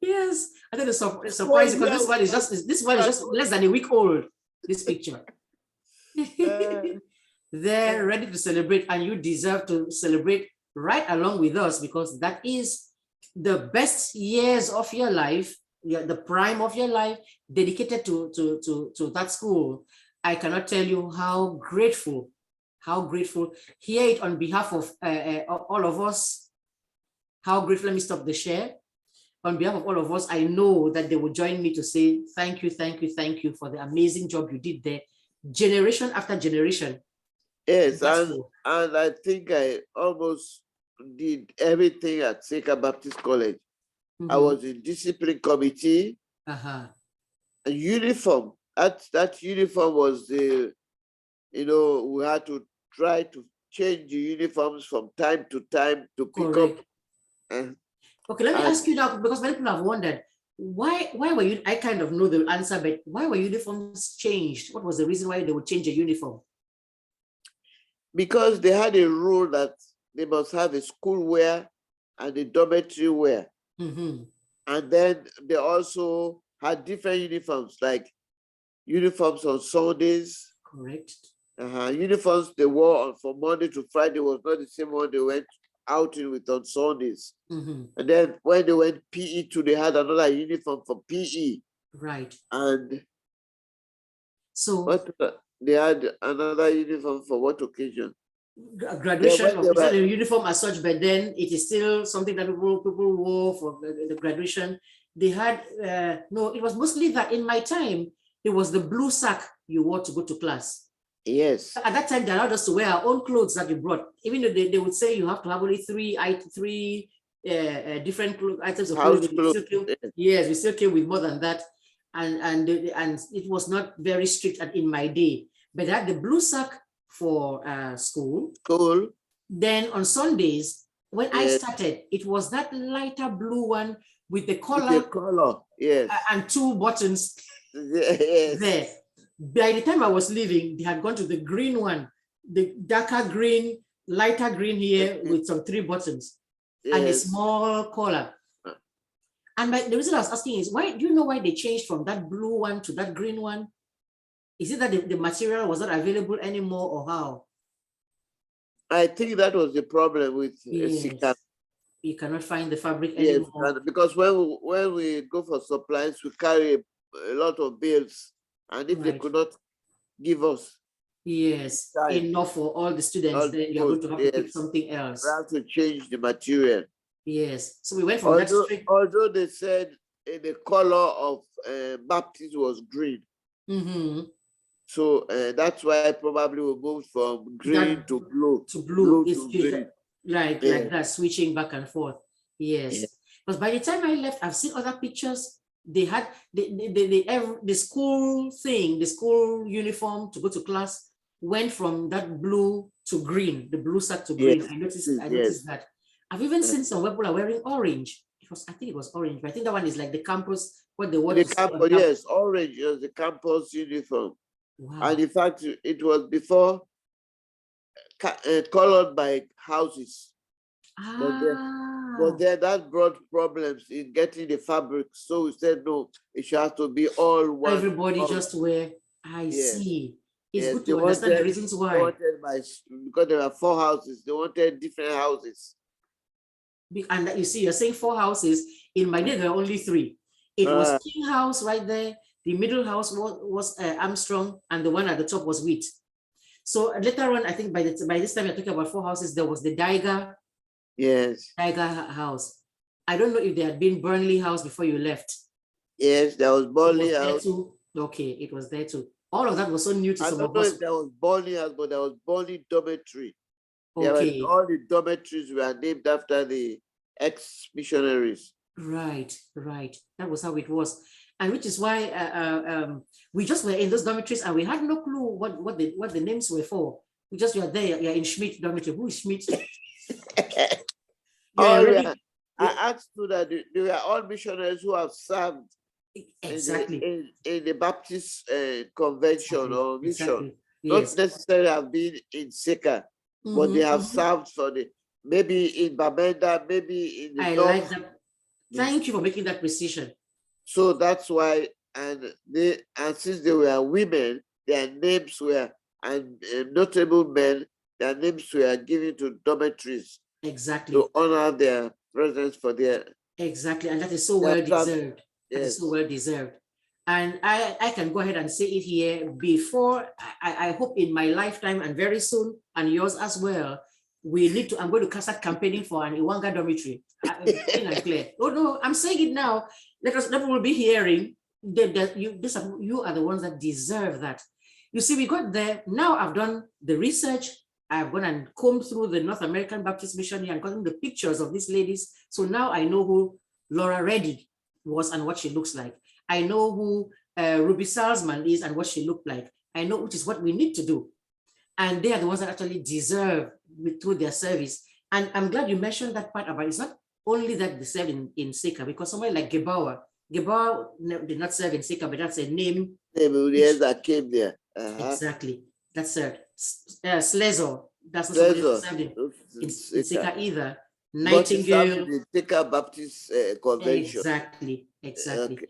Yes, I think it's surprising because this one is just less than a week old. This picture. They're ready to celebrate, and you deserve to celebrate right along with us, because that is the best years of your life, the prime of your life dedicated to that school. I cannot tell you how grateful, hear it on behalf of all of us, how grateful. Let me stop the share. On behalf of all of us, I know that they will join me to say thank you for the amazing job you did there, generation after generation. Yes, and I think I almost did everything at Seka Baptist College. I was in discipline committee. A uniform. That uniform was we had to try to change the uniforms from time to time to pick up. Okay, let me ask you now, because many people have wondered, why were you, I kind of know the answer, but why were uniforms changed? What was the reason why they would change a uniform? Because they had a rule that they must have a school wear and a dormitory wear. And then they also had different uniforms, like uniforms on Sundays. Correct. Uniforms they wore from Monday to Friday was not the same one they went out in with on Sundays. And then when they went PE too, they had another uniform for PE. Right. And so they had another uniform for what occasion? Graduation. It's not a uniform as such, but then it is still something that people wore for the graduation. They had no, it was mostly that in my time, it was the blue sack you wore to go to class. Yes. At that time, they allowed us to wear our own clothes that we brought. Even though they would say you have to have only three different items of clothing. Yes, we still came with more than that. And it was not very strict in my day. But I had the blue sack for school. Cool. Then on Sundays, when I started, it was that lighter blue one with the collar, yes, and two buttons yes. there. By the time I was leaving, they had gone to the green one, the darker green, lighter green here with some 3 buttons and a small collar. And the reason I was asking is, why do you know why they changed from that blue one to that green one? Is it that the material was not available anymore, or how? I think that was the problem with Sika. You cannot find the fabric anymore. Yes, because when we go for supplies, we carry a lot of bills, and if they could not give us enough for all the students, then you're going to have to pick something else. We have to change the material. Yes, so we went from that straight. Although they said the color of Baptist was green. So that's why probably we moved from green to blue. To blue to green. Right, like that, switching back and forth. Yes. Because by the time I left, I've seen other pictures. They had the school thing, the school uniform to go to class went from that blue to green, the blue sack to green. I noticed that. I've even seen some people are wearing orange. I think it was orange, but I think that one is like the campus, what they want. Yes, orange was the campus uniform. Wow. And in fact, it was before colored by houses. But then that brought problems in getting the fabric. So we said, no, it should have to be all one. Everybody just wear. I see. It's good to understand the reasons why. Because there were 4 houses. They wanted different houses. And you see, you're saying 4 houses. In my day, there were only 3. It was King House right there. The middle house was Armstrong, and the one at the top was Wheat. So later on, I think by this time you're talking about 4 houses, there was the Daiga. Yes. Daiga house. I don't know if there had been Burnley House before you left. Yes, there was Burnley House. Okay, it was there too. All of that was so new to some of us. I don't know if there was Burnley House, but there was Burnley Dormitory. Okay. All the dormitories were named after the ex-missionaries. Right. That was how it was. And which is why we just were in those dormitories and we had no clue what the names were for. We just were there. You're in Schmidt dormitory. Who is Schmidt? I asked you that they were all missionaries who have served in the Baptist convention or mission. Not necessarily have been in Seka, but they have served for maybe in Bamenda, maybe in the north. Like that. Thank you for making that precision. So that's why, and since they were women, their names were, and notable men, their names were given to dormitories. Exactly. To honor their presence for their. Exactly, and that is so well deserved. That is so well deserved. And I can go ahead and say it here before, I hope in my lifetime and very soon, and yours as well, I'm going to start campaigning for an Ewanga dormitory. Plain and clear. Oh no, I'm saying it now. Let will be hearing that you are the ones that deserve that. You see, we got there. Now I've done the research. I've gone and combed through the North American Baptist Mission and gotten the pictures of these ladies. So now I know who Laura Reddy was and what she looks like. I know who Ruby Salzman is and what she looked like. I know which is what we need to do. And they are the ones that actually deserve through their service. And I'm glad you mentioned that part about it's not only that they serve in Seka, because somewhere like Gebawa did not serve in Seka, but that's a name. Yes, that came there. Exactly. That's it. Slezo, that's not somebody who served in Seka either. Nightingale. The Seka Baptist Convention. Exactly. Okay.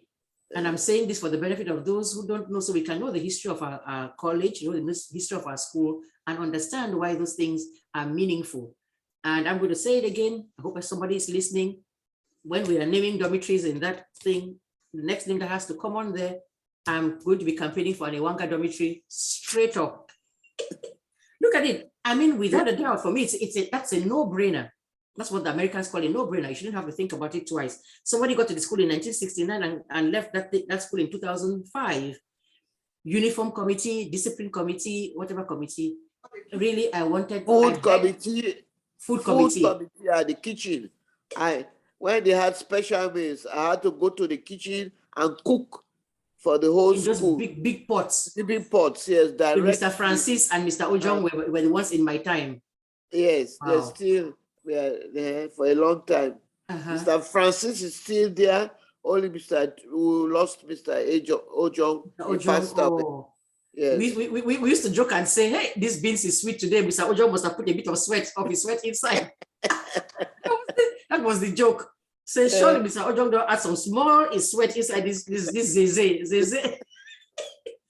And I'm saying this for the benefit of those who don't know, so we can know the history of our college, you know, the history of our school, and understand why those things are meaningful. And I'm going to say it again. I hope somebody is listening. When we are naming dormitories in that thing, the next name that has to come on there, I'm going to be campaigning for an Ewanga dormitory straight up. Look at it. I mean, without a doubt, for me, that's a no-brainer. That's what the Americans call a no-brainer. You shouldn't have to think about it twice. Somebody got to the school in 1969 and left that school in 2005. Uniform committee, discipline committee, whatever committee. Really, I wanted food committee. Food committee at the kitchen. When they had special meals, I had to go to the kitchen and cook for the whole school. Those big pots. The big pots, yes. Mr. Francis and Mr. Ojong were the ones in my time. Yes, wow. They're still there for a long time. Mr. Francis is still there. Only who lost Mr. Ojong. Oh. Yes. We used to joke and say, hey, this beans is sweet today. Mr. Ojong must have put a bit of sweat of his sweat inside. That was the joke. Say, surely Mr. Ojong don't add some small sweat inside this zeze.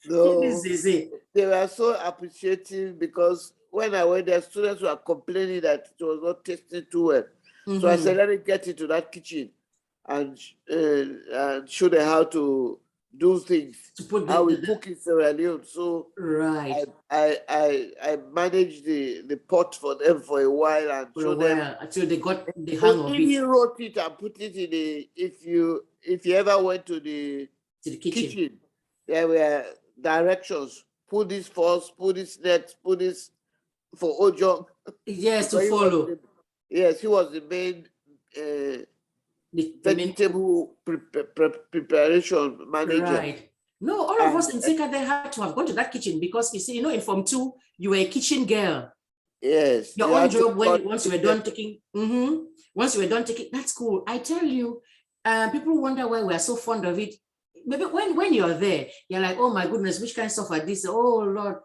No, they were so appreciative because when I went there, students were complaining that it was not tasting too well. So I said, let me get into that kitchen and show them how to do things, how we cook in Sierra Leone. So I managed the pot for them for a while and showed them until they got the hang of it. He wrote it and put it in the. If you ever went to the kitchen, there were directions. Put this first. Put this next. Put this for Ojong. Yes, to follow. Yes, he was the main. Vegetable preparation manager. Right. No, all of us in Seka, they had to have gone to that kitchen because you see, you know, in Form 2, you were a kitchen girl. Yes. Your own job once you were done taking. Once you were done taking, that's cool. I tell you, people wonder why we're so fond of it. Maybe when you're there, you're like, oh my goodness, which kind of stuff are this? Oh Lord,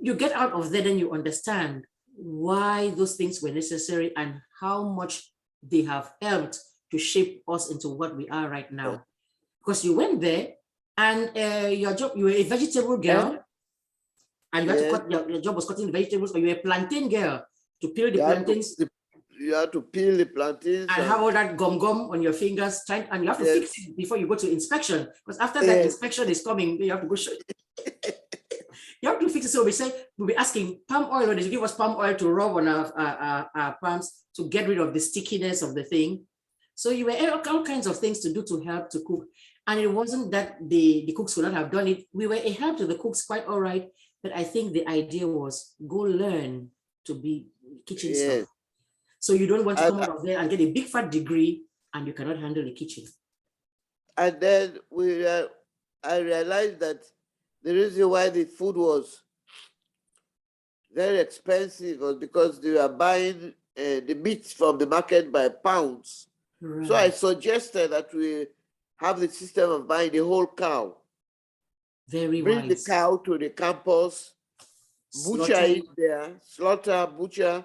you get out of there, then you understand why those things were necessary and how much they have helped to shape us into what we are right now. Because you went there and your job, you were a vegetable girl and you had to cut, your job was cutting the vegetables, or you were a plantain girl to peel the plantains. You have to peel the plantains. And have all that gum on your fingers, and you have to fix it before you go to inspection. Because after that inspection is coming, you have to go show you have to fix it. So we'll be asking palm oil, or they give us palm oil to rub on our palms to get rid of the stickiness of the thing. So you were all kinds of things to do to help to cook. And it wasn't that the cooks would not have done it. We were a help to the cooks, quite all right. But I think the idea was go learn to be kitchen staff. So you don't want to come out of there and get a big fat degree and you cannot handle the kitchen. And then I realized that the reason why the food was very expensive was because they were buying the meat from the market by pounds. Right. So I suggested that we have the system of buying the whole cow. Very Bring the cow to the campus, butcher it there, slaughter, butcher,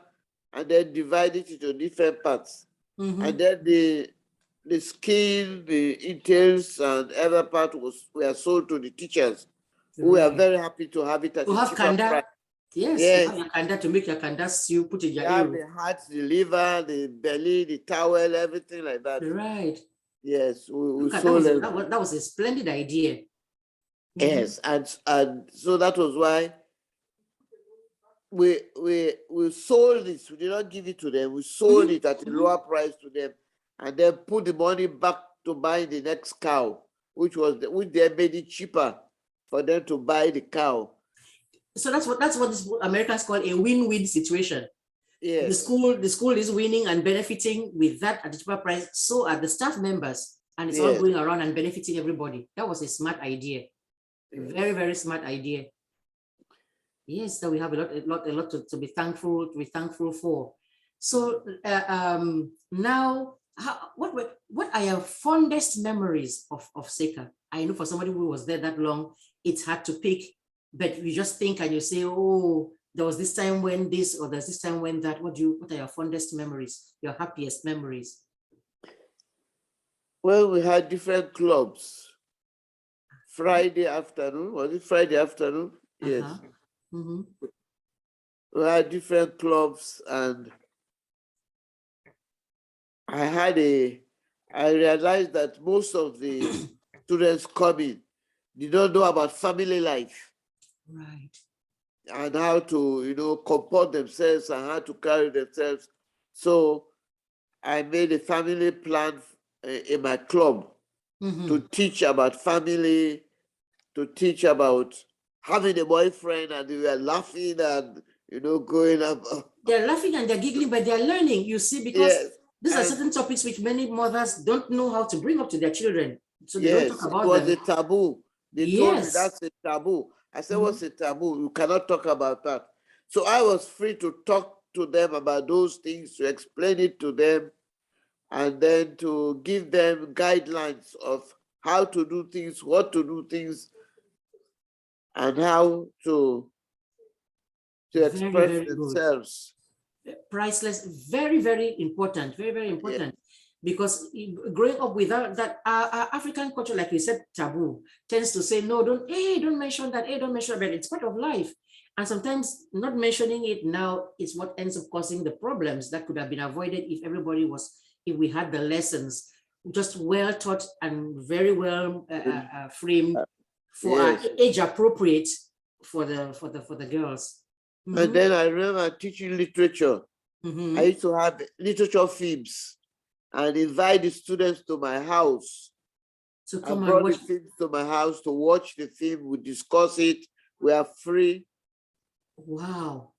and then divide it into different parts. And then the skin, the intestines, and other part were sold to the teachers, who were very happy to have it at to have kanda. Price. Yes, you have your kanda to make your kanda stew, put in your ear. The heart, the liver, the belly, the towel, everything like that. Right. Yes, we sold it. That was a splendid idea. Yes, and so that was why we sold this. We did not give it to them. We sold it at a lower price to them, and then put the money back to buy the next cow, which they made it cheaper for them to buy the cow. So that's what Americans call a win-win situation. Yes. The school is winning and benefiting with that at the cheaper price. So are the staff members, and it's all going around and benefiting everybody. That was a smart idea. Very, very smart idea. Yes, so we have a lot to be thankful for. So now, what are your fondest memories of Seka? I know for somebody who was there that long, it's hard to pick, but you just think and you say, oh, there was this time when this, or there's this time when that. What are your fondest memories? Your happiest memories? Well, we had different clubs. Friday afternoon. Was it Friday afternoon? Yes. Mhm. We had different clubs, and I realized that most of the students coming did not know about family life Right. and how to, comport themselves and how to carry themselves. So I made a family plan in my club to teach about family, to teach about having a boyfriend, and we were laughing and, going up. They're laughing and they're giggling, but they're learning, you see, because Yes. these are And certain topics which many mothers don't know how to bring up to their children. So they don't talk yes, it about was them. a taboo. They told me Yes. that's a taboo. I said, what's a taboo? You cannot talk about that. So I was free to talk to them about those things, to explain it to them, and then to give them guidelines of how to do things, what to do things, and how to Very, express very good. themselves. Priceless, very, very important, very, very important. Because growing up without that, our African culture, like you said, taboo, tends to say, no, don't mention that, don't mention that. It's part of life. And sometimes not mentioning it now is what ends up causing the problems that could have been avoided if we had the lessons just well taught and very well framed for Yes. age appropriate for the girls. And then I remember teaching literature. I used to have literature films and invite the students to my house. So I come and brought the watch. film to my house to watch the film. We discuss it. We are free. Wow.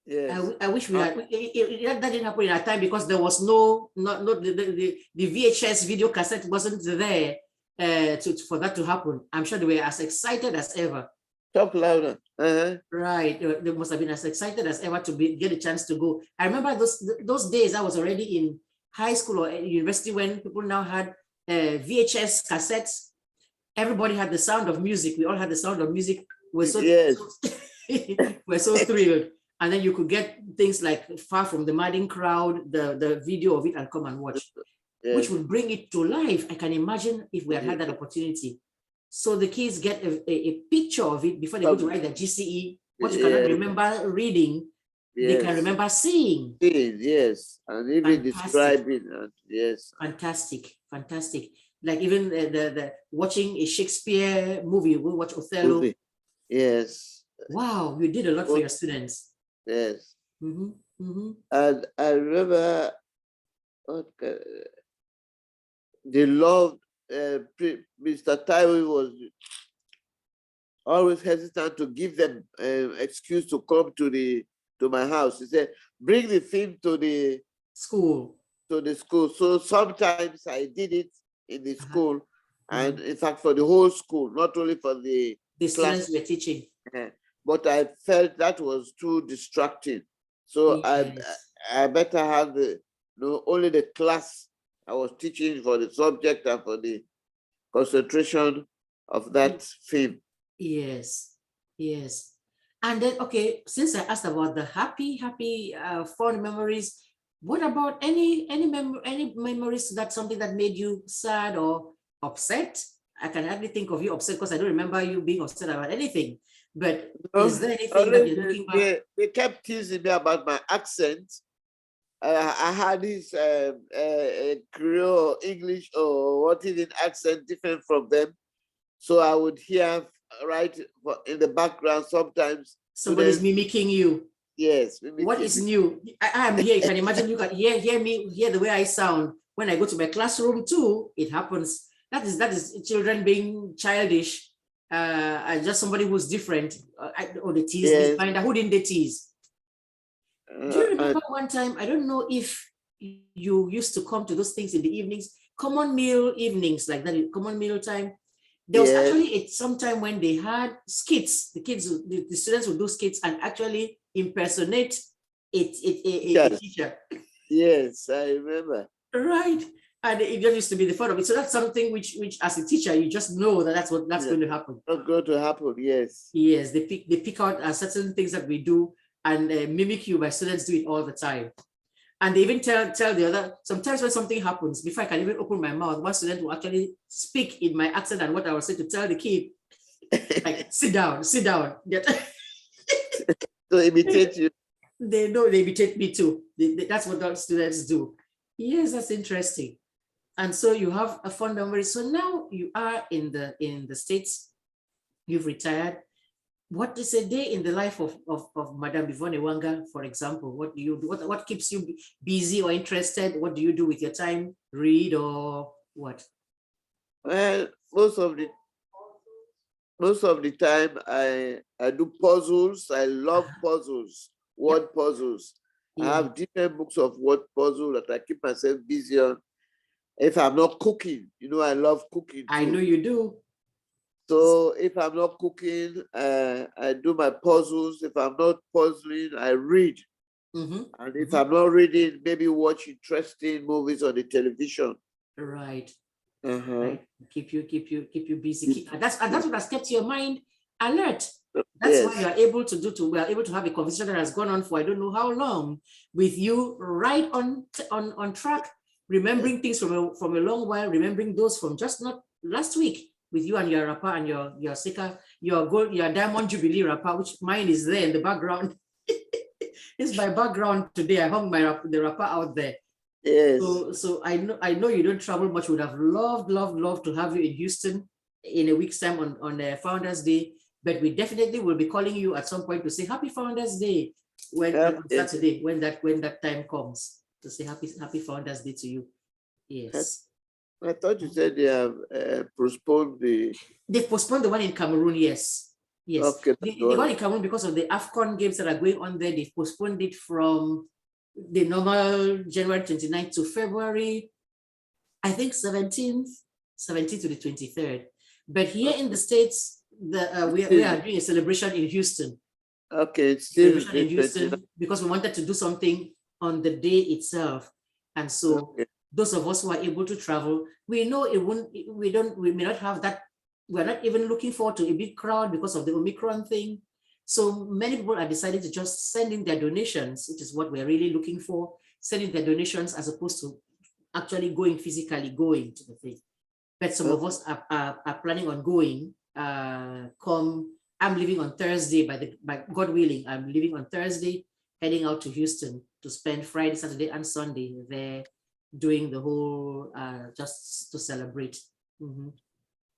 Yes. I wish we had. That didn't happen in our time because there was no the VHS video cassette wasn't there for that to happen. I'm sure they were as excited as ever. Talk louder. Right. They must have been as excited as ever to get a chance to go. I remember those days I was already in high school or university when people now had VHS cassettes. Everybody had the sound of music. We all had the sound of music. We're so, Yes. we're so thrilled. And then you could get things like Far From the Madding Crowd, the video of it, and come and watch, which would bring it to life. I can imagine if we had that opportunity. So the kids get a picture of it before they go to write their GCE. What you cannot remember reading, they can remember seeing. Yes, and even describing. Yes. Fantastic, fantastic. Like even the watching a Shakespeare movie, we'll watch Othello. Yes. Wow, you did a lot for your students. Yes. And I remember they loved Mr. Taiwo was always hesitant to give them excuse to come to my house. He said, bring the film to the school. So sometimes I did it in the school, and in fact for the whole school, not only for the students we're teaching. But I felt that was too distracting. So I better have only the class I was teaching for the subject and for the concentration of that film. Yes, yes. And then, okay, since I asked about the happy, fond memories, what about any memories that something that made you sad or upset? I can hardly think of you upset because I don't remember you being upset about anything. But is there anything that you're looking back? They kept teasing me about my accent. I had this Creole, English, or what even accent different from them. So I would hear right in the background sometimes. Somebody's mimicking you. Yes. What is new? I am here. You can imagine. You can hear me, hear the way I sound when I go to my classroom too. It happens. That is children being childish. Just somebody who's different. Or they tease me. Find out who didn't they tease. Do you remember one time? I don't know if you used to come to those things in the evenings, common meal evenings like that. Common meal time. There was actually some time when they had skits. The students would do skits and actually impersonate a teacher. Yes, I remember. Right. And it just used to be the fun of it. So that's something which as a teacher, you just know that's going to happen. That's going to happen, yes. Yes, they pick out certain things that we do and mimic you. My students do it all the time. And they even tell the other, sometimes when something happens, before I can even open my mouth, one student will actually speak in my accent and what I was saying to tell the kid, Like, sit down, sit down. To imitate you. They know they imitate me too. That's what our students do. Yes, that's interesting. And so you have a fond memory. So now you are in the States, you've retired. What is a day in the life of Madame YVONNE Ewanga, for example? What do you do? What keeps you busy or interested? What do you do with your time? Read or what? Well, most of the time I do puzzles. I love puzzles, word puzzles. I Yeah. have different books of word puzzle that I keep myself busy on. If I'm not cooking, you know, I love cooking too. I know you do. So if I'm not cooking, I do my puzzles. If I'm not puzzling, I read. And if I'm not reading, maybe watch interesting movies on the television. Right. Uh-huh. Right. Keep you busy. That's what has kept your mind alert. That's Yes. why you are able to we are able to have a conversation that has gone on for I don't know how long, with you right on track, remembering things from a long while, remembering those from just not last week, with you and your rapper and your Sika, your Diamond Jubilee rapper, which mine is there in the background. It's my background today. I hung the rapper out there. Yes. So I know you don't travel much. Would have loved to have you in Houston in a week's time on Founders Day. But we definitely will be calling you at some point to say Happy Founders Day on Saturday when that time comes, to say Happy Founders Day to you. Yes. I thought you said they have postponed the. They've postponed the one in Cameroon. Yes. Yes. Okay. The one in Cameroon, because of the AFCON games that are going on there, they've postponed it from the normal January 29th to February, I think 17th to the 23rd. But here in the States, we are doing a celebration in Houston. Okay, it's still in Houston, because we wanted to do something on the day itself. And so those of us who are able to travel, we know we may not have that. We're not even looking forward to a big crowd because of the Omicron thing. So many people are deciding to just send in their donations, which is what we're really looking for, sending their donations as opposed to actually physically going to the thing. But some of us are planning on going. I'm leaving on Thursday, by God willing, I'm leaving on Thursday, heading out to Houston to spend Friday, Saturday, and Sunday there doing the whole, just to celebrate.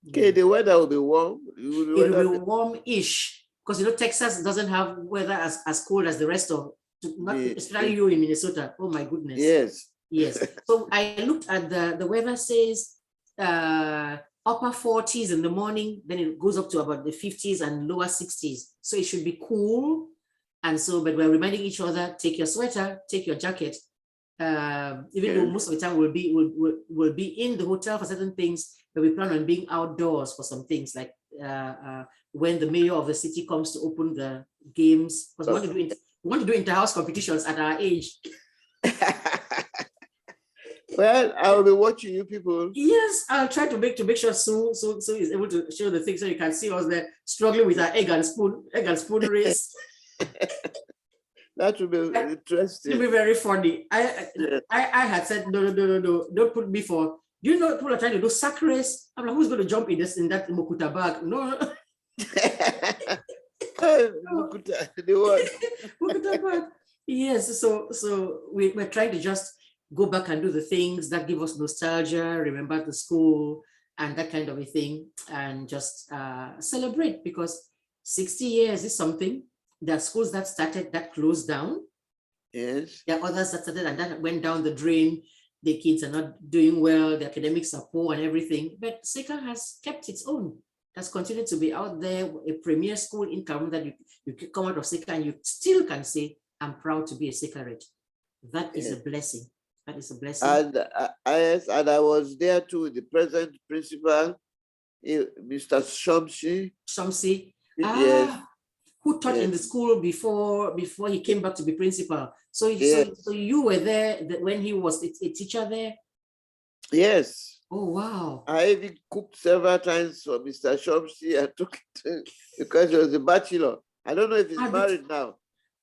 Okay, the weather will be warm. It will be warm-ish, because you know Texas doesn't have weather as cold as the rest of, especially you in Minnesota. Oh my goodness. Yes. Yes. So I looked at the weather says upper 40s in the morning, then it goes up to about the 50s and lower 60s. So it should be cool. And so, but we're reminding each other, take your sweater, take your jacket. Even though most of the time we'll be in the hotel for certain things, but we plan on being outdoors for some things, like when the mayor of the city comes to open the games, because we want to do inter-house competitions at our age. Well, I'll be watching you people. Yes, I'll try to make sure Sue is able to show the thing so you can see us there struggling with our egg and spoon race. That would be interesting. It will be very funny. I had said no, don't put me for. Do you know people are trying to do sack race? I'm like, who's going to jump in that Mokuta bag? No. Mokuta, the one. Mokuta bag. Yes, so we're trying to just go back and do the things that give us nostalgia, remember the school and that kind of a thing, and just celebrate, because 60 years is something. There are schools that started, that closed down. Yes. There are others that started and that went down the drain. The kids are not doing well, the academics are poor and everything, but SAKER has kept its own. Has continued to be out there, a premier school in Cameroon that you can come out of SAKER and you still can say, I'm proud to be a SAKERite. That is a blessing. That is a blessing. And I was there too, the present principal, Mr. Shamsi. Yes. Who taught in the school before he came back to be principal. So you were there when he was a teacher there? Yes. Oh, wow. I even cooked several times for Mr. Shamsi. I took it because he was a bachelor. I don't know if he's married now.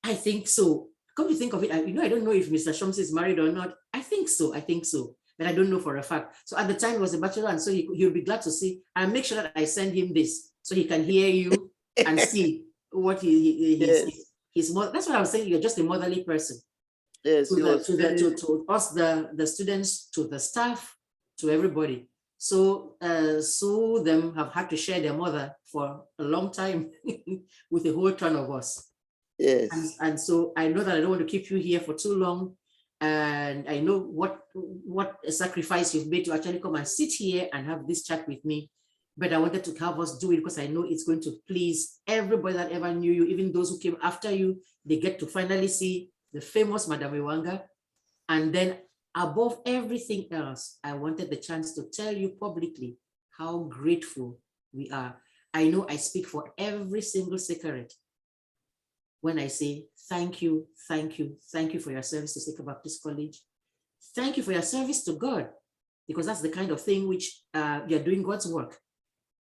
I think so. Come to think of it, I don't know if Mr. Shamsi is married or not. I think so. But I don't know for a fact. So at the time he was a bachelor, and so he'll be glad to see. I'll make sure that I send him this so he can hear you and see what his mother. That's what I was saying. You're just a motherly person. Yes, To us, the students, to the staff, to everybody. So some of them have had to share their mother for a long time with a whole ton of us. Yes. And so I know that I don't want to keep you here for too long. And I know what a sacrifice you've made to actually come and sit here and have this chat with me. But I wanted to have us do it because I know it's going to please everybody that ever knew you, even those who came after you. They get to finally see the famous Madam Ewanga. And then above everything else, I wanted the chance to tell you publicly how grateful we are. I know I speak for every single Sakerpride when I say thank you, thank you, thank you for your service to Saker Baptist College. Thank you for your service to God, because that's the kind of thing which you're doing God's work.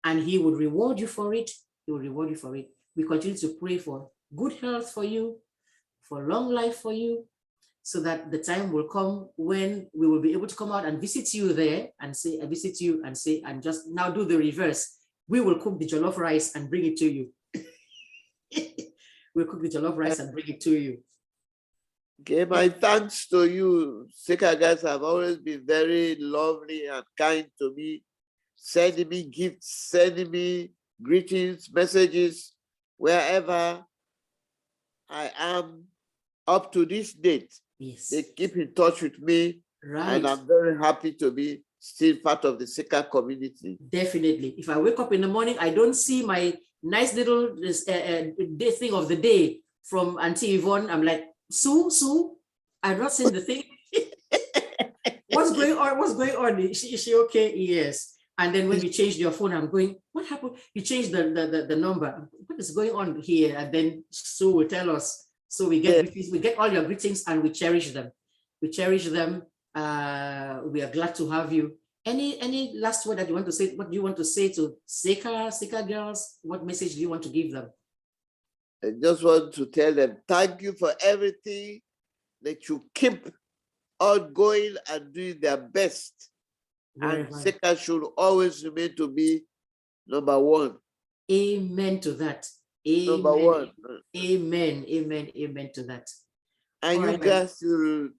And he would reward you for it. He will reward you for it. We continue to pray for good health for you, for long life for you, so that the time will come when we will be able to come out and visit you there and say, I visit you and say, and just now do the reverse. We will cook the jollof rice and bring it to you. We'll cook the jollof rice and bring it to you. Okay, my thanks to you. Saker guys have always been very lovely and kind to me, sending me gifts, sending me greetings, messages, wherever I am up to this date. Yes. They keep in touch with me, right. And I'm very happy to be still part of the Saker community. Definitely. If I wake up in the morning, I don't see my nice little day thing of the day from Auntie Yvonne. I'm like, Sue, I've not seen the thing. What's going on? What's going on? Is she okay? Yes. And then when you changed your phone, I'm going, what happened? You changed the number. What is going on here? And then Sue will tell us. So we get all your greetings and we cherish them. We cherish them. We are glad to have you. Any last word that you want to say? What do you want to say to Saker girls? What message do you want to give them? I just want to tell them, thank you for everything, that you keep on going and doing their best. And Saker should always remain to be number one. Amen to that. Amen. Number one. Amen. Amen. Amen to that. And all you guys will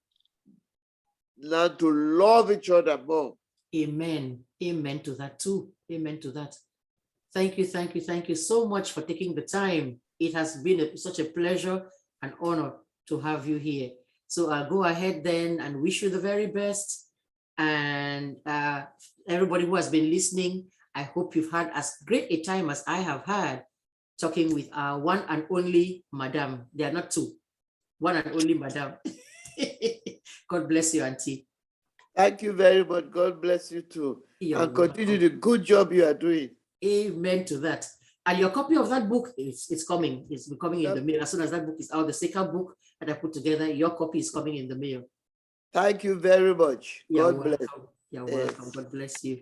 learn to love each other more. Amen. Amen to that too. Amen to that. Thank you. Thank you. Thank you so much for taking the time. It has been such a pleasure and honor to have you here. So I'll go ahead then and wish you the very best. And everybody who has been listening, I hope you've had as great a time as I have had talking with our one and only Madam. They are not two. One and only Madam. God bless you, Auntie. Thank you very much. God bless you too. And continue the good job you are doing. Amen to that. And your copy of that book, it's coming. It's coming in the mail. As soon as that book is out, the Saker book that I put together, your copy is coming in the mail. Thank you very much. God bless. You're welcome. God bless you.